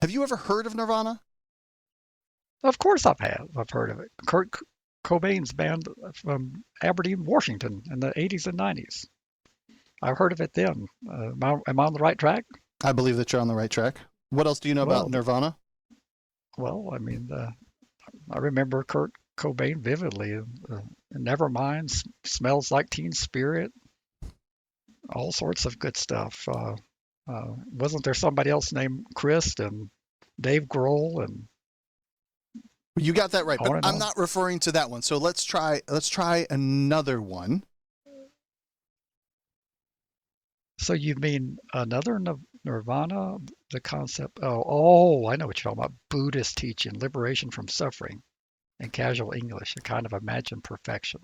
Have you ever heard of Nirvana? Of course I've heard of it. Kurt Cobain's band from Aberdeen, Washington in the 80s and 90s. I've heard of it then. Am I on the right track? I believe that you're on the right track. What else do you know about Well, Nirvana? I mean, I remember Kurt Cobain vividly. Nevermind, Smells Like Teen Spirit, all sorts of good stuff. Wasn't there somebody else named Chris and Dave Grohl and You got that right, but on and I'm on? not referring to that one. So let's try another one. So you mean another Nirvana? The concept? Oh, I know what you're talking about. Buddhist teaching, liberation from suffering, and casual English, a kind of imagined perfection.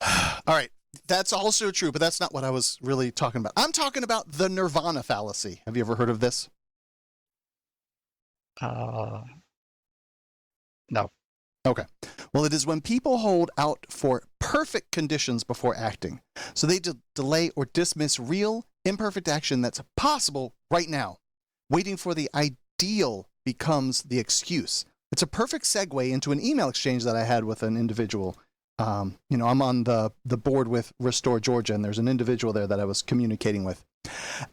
All right. That's also true, but that's not what I was really talking about. I'm talking about the Nirvana fallacy. Have you ever heard of this? Uh, no. Okay. Well, it is when people hold out for perfect conditions before acting. So they delay or dismiss real, imperfect action that's possible right now. Waiting for the ideal becomes the excuse. It's a perfect segue into an email exchange that I had with an individual. I'm on the board with Restore Georgia, and there's an individual there that I was communicating with.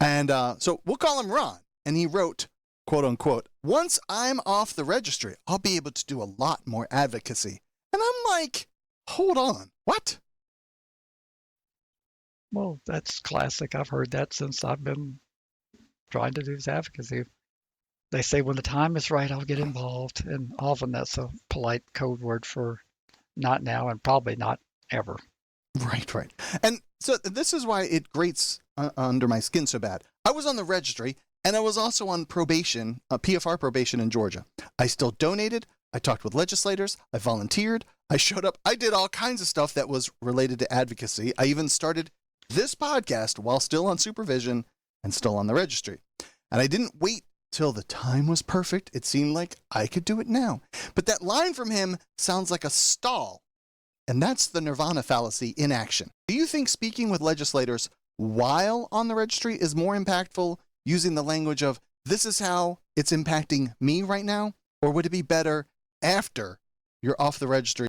And so we'll call him Ron. And he wrote, quote unquote, once I'm off the registry, I'll be able to do a lot more advocacy. And I'm like, hold on, what? Well, that's classic. I've heard that since I've been trying to do this advocacy. They say when the time is right, I'll get involved, and often that's a polite code word for not now and probably not ever. Right, right. And so this is why it grates under my skin so bad. I was on the registry, and I was also on probation, PFR probation in Georgia. I still donated. I talked with legislators. I volunteered. I showed up. I did all kinds of stuff that was related to advocacy. I even started this podcast while still on supervision and still on the registry. And I didn't wait till the time was perfect. It seemed like I could do it now. But that line from him sounds like a stall. And that's the Nirvana fallacy in action. Do you think speaking with legislators while on the registry is more impactful using the language of, this is how it's impacting me right now? Or would it be better after you're off the registry